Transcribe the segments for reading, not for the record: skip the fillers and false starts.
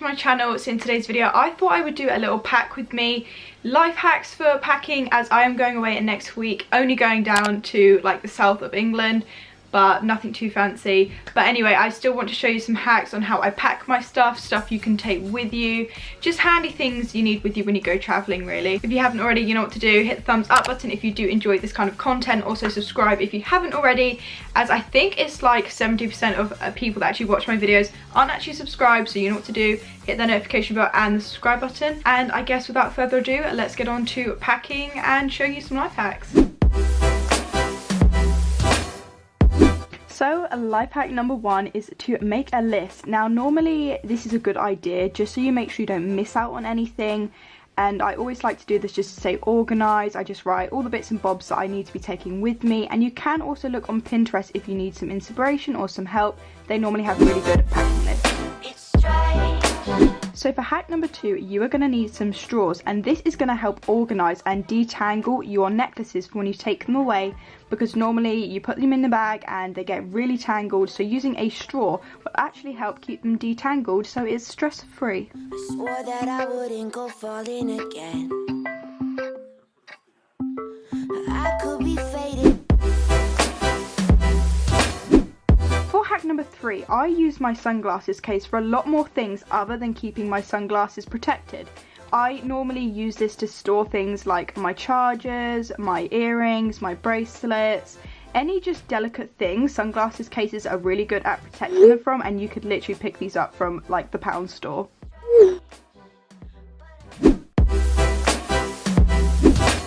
my channel. So in today's video I thought I would do a little pack with me, life hacks for packing, as I am going away next week, only going down to like the south of England, but nothing too fancy. But anyway, I still want to show you some hacks on how I pack my stuff you can take with you, just handy things you need with you when you go traveling really. If you haven't already, you know what to do. Hit the thumbs up button if you do enjoy this kind of content. Also subscribe if you haven't already, as I think it's like 70% of people that actually watch my videos aren't actually subscribed, so you know what to do. Hit the notification bell and the subscribe button. And I guess without further ado, let's get on to packing and show you some life hacks. So life hack number one is to make a list. Now normally this is a good idea just so you make sure you don't miss out on anything, and I always like to do this just to stay organized. I just write all the bits and bobs that I need to be taking with me, and you can also look on Pinterest if you need some inspiration or some help. They normally have really good packing lists. So for hack number two, you are going to need some straws, and this is going to help organise and detangle your necklaces for when you take them away, because normally you put them in the bag and they get really tangled, so using a straw will actually help keep them detangled so it's stress free. I swore that I wouldn't go falling again. I could be faded. Hack number three, I use my sunglasses case for a lot more things other than keeping my sunglasses protected. I normally use this to store things like my chargers, my earrings, my bracelets, any just delicate things. Sunglasses cases are really good at protecting them from, and you could literally pick these up from like the pound store.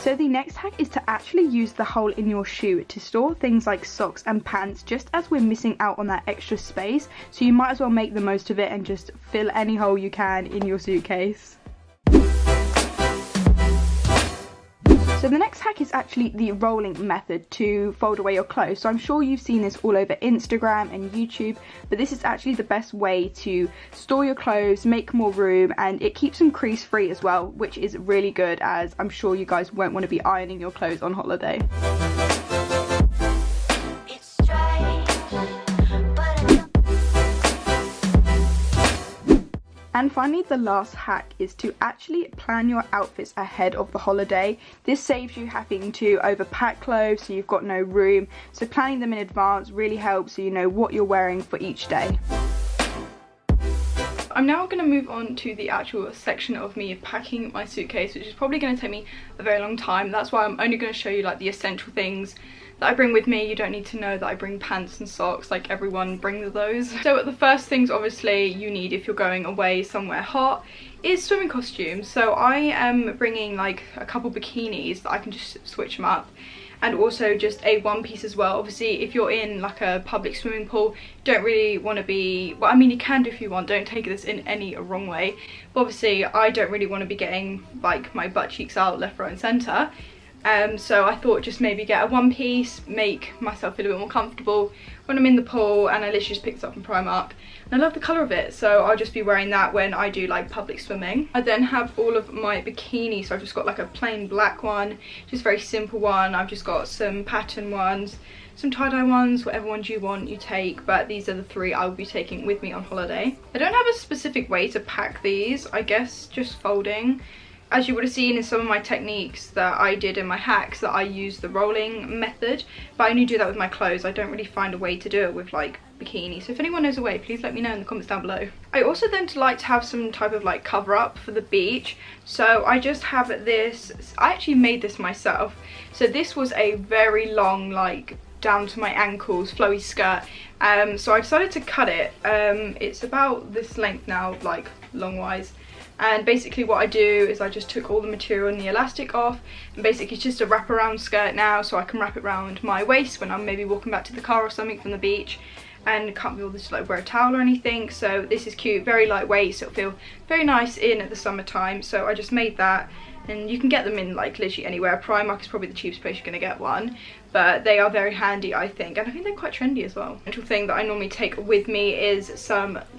So the next hack is to actually use the hole in your shoe to store things like socks and pants, just as we're missing out on that extra space. So you might as well make the most of it and just fill any hole you can in your suitcase. So the next hack is actually the rolling method to fold away your clothes. So I'm sure you've seen this all over Instagram and YouTube, but this is actually the best way to store your clothes, make more room, and it keeps them crease free as well, which is really good, as I'm sure you guys won't want to be ironing your clothes on holiday. And finally, the last hack is to actually plan your outfits ahead of the holiday. This saves you having to overpack clothes so you've got no room. So planning them in advance really helps so you know what you're wearing for each day. I'm now going to move on to the actual section of me packing my suitcase, which is probably going to take me a very long time. That's why I'm only going to show you like the essential things that I bring with me. You don't need to know that I bring pants and socks, like everyone brings those. So the first things obviously you need if you're going away somewhere hot is swimming costumes. So I am bringing like a couple bikinis that I can just switch them up, and also just a one piece as well. Obviously if you're in like a public swimming pool, you don't really want to be, well I mean you can do if you want, don't take this in any wrong way, but obviously I don't really want to be getting like my butt cheeks out left, right and centre. So I thought just maybe get a one piece, make myself feel a bit more comfortable when I'm in the pool, and I literally just picked it up from Primark and I love the colour of it, so I'll just be wearing that when I do like public swimming. I then have all of my bikinis, so I've just got like a plain black one, just very simple one. I've just got some pattern ones, some tie-dye ones, whatever ones you want you take, but these are the three I will be taking with me on holiday. I don't have a specific way to pack these, I guess just folding. As you would have seen in some of my techniques that I did in my hacks, that I use the rolling method, but I only do that with my clothes. I don't really find a way to do it with like bikini. So if anyone knows a way, please let me know in the comments down below. I also then like to have some type of like cover up for the beach. So I just have this, I actually made this myself. So this was a very long, like down to my ankles flowy skirt. So I decided to cut it. It's about this length now, like long wise. And basically what I do is I just took all the material and the elastic off, and basically it's just a wraparound skirt now, so I can wrap it around my waist when I'm maybe walking back to the car or something from the beach, and can't be able to like wear a towel or anything. So this is cute, very lightweight, so it'll feel very nice in the summertime. So I just made that, and you can get them in like literally anywhere. Primark is probably the cheapest place you're going to get one, but they are very handy I think, and I think they're quite trendy as well. The thing that I normally take with me is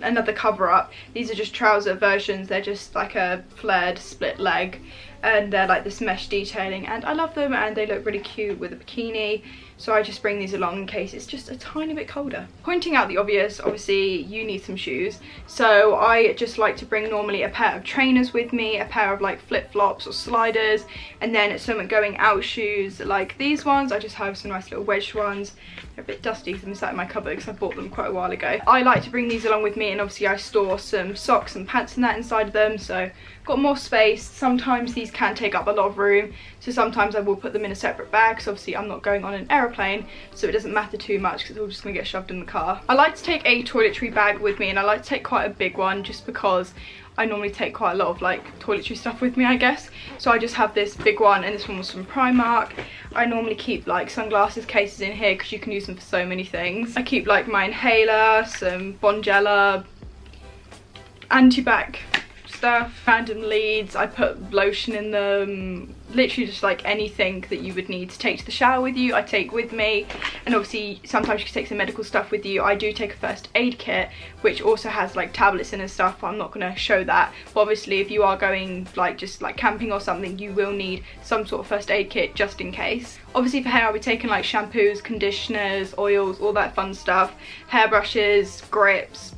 another cover up. These are just trouser versions, they're just like a flared split leg. and they're like this mesh detailing, and I love them, and they look really cute with a bikini. So I just bring these along in case it's just a tiny bit colder. Pointing out the obvious, obviously you need some shoes. So I just like to bring normally a pair of trainers with me, a pair of like flip-flops or sliders, and then some going out shoes like these ones. I just have some nice little wedged ones. They're a bit dusty because I'm sat in my cupboard because I bought them quite a while ago. I like to bring these along with me, and obviously I store some socks and pants and that inside of them, so got more space. Sometimes these can take up a lot of room, so sometimes I will put them in a separate bag, because obviously I'm not going on an aeroplane, so it doesn't matter too much because it's all just going to get shoved in the car. I like to take a toiletry bag with me, and I like to take quite a big one just because I normally take quite a lot of like toiletry stuff with me, I guess. So I just have this big one, and this one was from Primark. I normally keep like sunglasses cases in here because you can use them for so many things. I keep like my inhaler, some Bonjela, anti-bac stuff, random leads. I put lotion in them, literally just like anything that you would need to take to the shower with you I take with me. And obviously sometimes you can take some medical stuff with you. I do take a first aid kit which also has like tablets in and stuff, but I'm not going to show that. But obviously if you are going like just like camping or something, you will need some sort of first aid kit just in case. Obviously for hair I'll be taking like shampoos, conditioners, oils, all that fun stuff, hairbrushes, grips,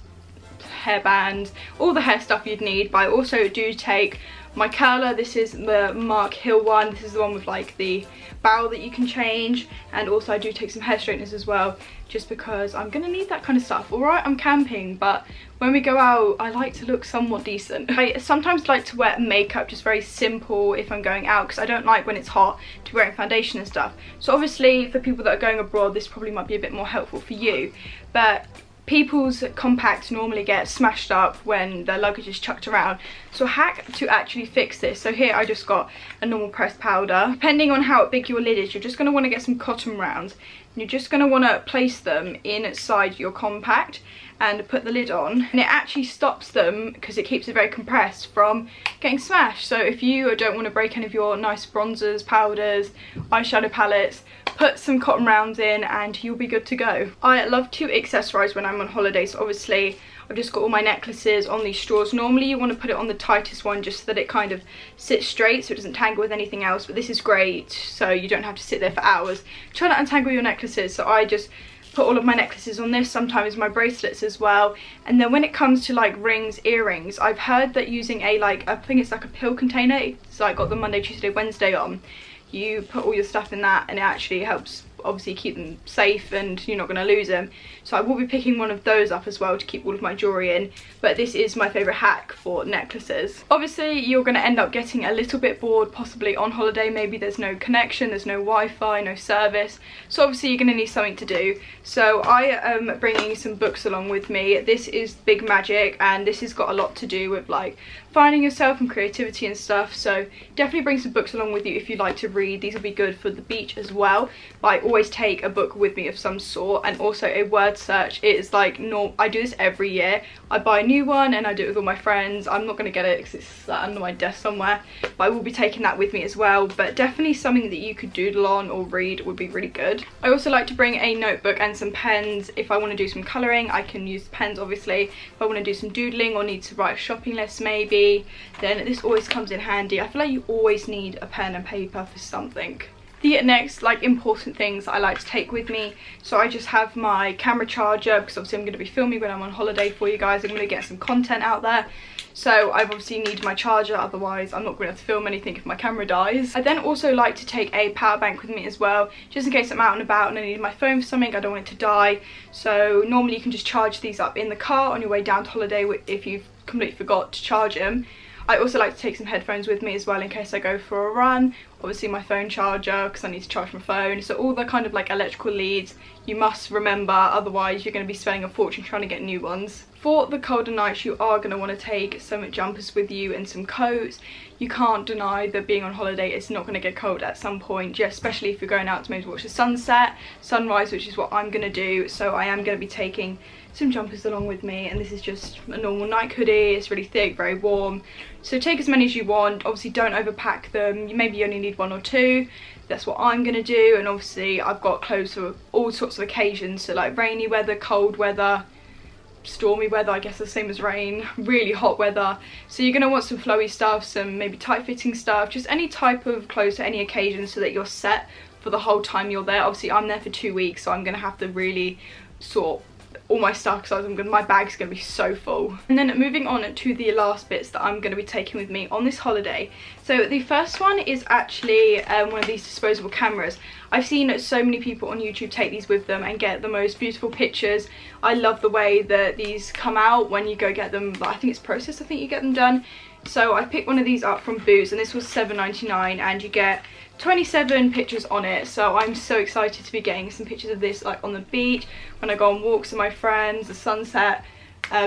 hairbands, all the hair stuff you'd need. But I also do take my curler. This is the Mark Hill one. This is the one with like the barrel that you can change, and also I do take some hair straighteners as well, just because I'm gonna need that kind of stuff. Alright, I'm camping, but when we go out I like to look somewhat decent. I sometimes like to wear makeup just very simple if I'm going out, because I don't like when it's hot to be wearing foundation and stuff. So obviously for people that are going abroad this probably might be a bit more helpful for you, but people's compacts normally get smashed up when their luggage is chucked around. So a hack to actually fix this. So here I just got a normal pressed powder. Depending on how big your lid is, you're just going to want to get some cotton rounds. And you're just going to want to place them inside your compact and put the lid on, and it actually stops them, because it keeps it very compressed, from getting smashed. So if you don't want to break any of your nice bronzers, powders, eyeshadow palettes, put some cotton rounds in and you'll be good to go. I love to accessorize when I'm on holiday, so obviously I've just got all my necklaces on these straws. Normally you want to put it on the tightest one just so that it kind of sits straight so it doesn't tangle with anything else, but this is great so you don't have to sit there for hours. Try not to untangle your necklaces, so I just put all of my necklaces on this, sometimes my bracelets as well. And then when it comes to like rings, earrings, I've heard that using a like, I think it's like a pill container, it's like got the Monday, Tuesday, Wednesday on, you put all your stuff in that and it actually helps obviously keep them safe and you're not going to lose them. So I will be picking one of those up as well to keep all of my jewellery in, but this is my favourite hack for necklaces. Obviously you're going to end up getting a little bit bored possibly on holiday. Maybe there's no connection, there's no Wi-Fi, no service, so obviously you're going to need something to do. So I am bringing some books along with me. This is Big Magic, and this has got a lot to do with like finding yourself and creativity and stuff, so definitely bring some books along with you if you like to read. These will be good for the beach as well, but I always take a book with me of some sort, and also a word search. It is like I do this every year. I buy a new one and I do it with all my friends. I'm not going to get it because it's sat under my desk somewhere, but I will be taking that with me as well. But definitely something that you could doodle on or read would be really good. I also like to bring a notebook and some pens. If I want to do some colouring I can use pens obviously. If I want to do some doodling or need to write a shopping list maybe, then this always comes in handy. I feel like you always need a pen and paper for something. The next like important things I like to take with me, so I just have my camera charger, because obviously I'm going to be filming when I'm on holiday for you guys. I'm going to get some content out there, so I obviously need my charger, otherwise I'm not going to have to film anything if my camera dies. I then also like to take a power bank with me as well, just in case I'm out and about and I need my phone for something. I don't want it to die, so normally you can just charge these up in the car on your way down to holiday if you've completely forgot to charge them. I also like to take some headphones with me as well in case I go for a run. Obviously my phone charger because I need to charge my phone. So all the kind of like electrical leads you must remember, otherwise you're going to be spending a fortune trying to get new ones. For the colder nights you are going to want to take some jumpers with you and some coats. You can't deny that being on holiday it's not going to get cold at some point, yeah, especially if you're going out to maybe watch the sunset, sunrise, which is what I'm going to do. So I am going to be taking some jumpers along with me, and this is just a normal night hoodie. It's really thick, very warm, so take as many as you want. Obviously don't overpack them, you maybe only need one or two. That's what I'm gonna do. And obviously I've got clothes for all sorts of occasions, so like rainy weather, cold weather, stormy weather, I guess the same as rain, really hot weather. So you're going to want some flowy stuff, some maybe tight fitting stuff, just any type of clothes for any occasion so that you're set for the whole time you're there. Obviously I'm there for 2 weeks, so I'm going to have to really sort all my stuff because my bag's going to be so full. And then moving on to the last bits that I'm going to be taking with me on this holiday. So the first one is actually one of these disposable cameras. I've seen so many people on YouTube take these with them and get the most beautiful pictures. I love the way that these come out when you go get them, I think it's processed, I think you get them done. So I picked one of these up from Boots and this was $7.99 and you get 27 pictures on it. So I'm so excited to be getting some pictures of this like on the beach, when I go on walks with my friends, the sunset.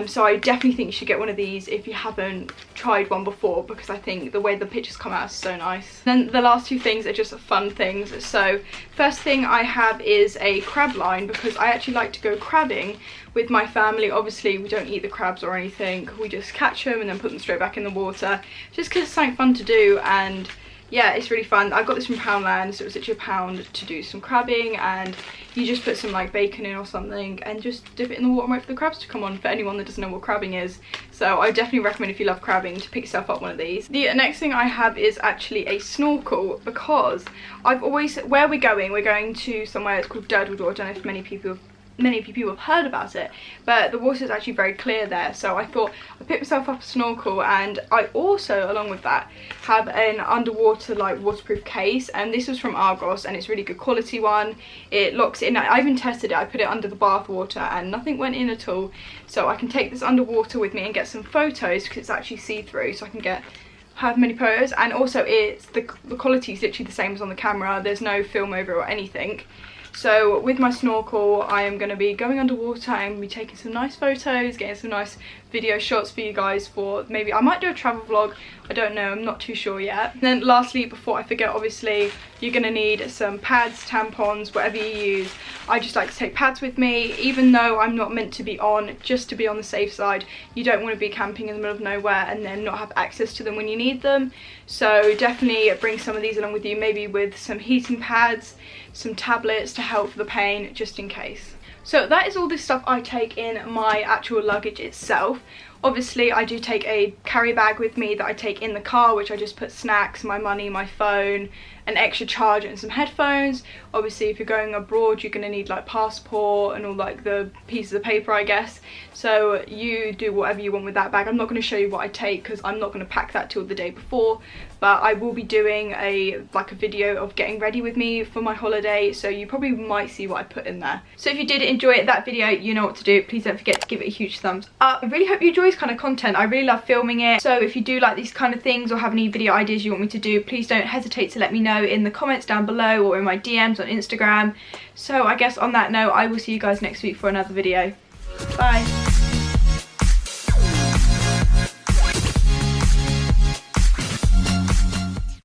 So I definitely think you should get one of these if you haven't tried one before, because I think the way the pictures come out is so nice. Then the last two things are just fun things. So first thing I have is a crab line, because I actually like to go crabbing with my family. Obviously we don't eat the crabs or anything, we just catch them and then put them straight back in the water, just because it's something fun to do. And yeah, it's really fun. I got this from Poundland, so it was literally £1 to do some crabbing, and you just put some like bacon in or something and just dip it in the water and wait for the crabs to come on, for anyone that doesn't know what crabbing is. So I definitely recommend, if you love crabbing, to pick yourself up one of these. The next thing I have is actually a snorkel, because I've always, where we're going to somewhere that's called Durdledor. I don't know if many people have heard about it, but the water is actually very clear there. So I thought I'd pick myself up a snorkel, and I also, along with that, have an underwater like waterproof case, and this was from Argos and it's really good quality one. It locks in. I even tested it. I put it under the bath water and nothing went in at all. So I can take this underwater with me and get some photos, because it's actually see-through, so I can have many photos. And also it's the quality is literally the same as on the camera. There's no film over or anything. So with my snorkel, I am going to be going underwater and be taking some nice photos, getting some nice video shots for you guys. For maybe I might do a travel vlog, I don't know, I'm not too sure yet. And then lastly, before I forget, obviously you're going to need some pads, tampons, whatever you use. I just like to take pads with me, even though I'm not meant to be on, just to be on the safe side. You don't want to be camping in the middle of nowhere and then not have access to them when you need them. So definitely bring some of these along with you, maybe with some heating pads, some tablets to help for the pain, just in case. So that is all the stuff I take in my actual luggage itself. Obviously I do take a carry bag with me that I take in the car, which I just put snacks, my money, my phone, an extra charger and some headphones. Obviously if you're going abroad, you're going to need like passport and all like the pieces of paper, I guess. So you do whatever you want with that bag. I'm not going to show you what I take because I'm not going to pack that till the day before, but I will be doing a video of getting ready with me for my holiday, so you probably might see what I put in there. So if you did enjoy that video, you know what to do. Please don't forget to give it a huge thumbs up. I really hope you enjoy this kind of content. I really love filming it. So if you do like these kind of things or have any video ideas you want me to do, please don't hesitate to let me know in the comments down below or in my DMs on Instagram. So I guess on that note, I will see you guys next week for another video. Bye.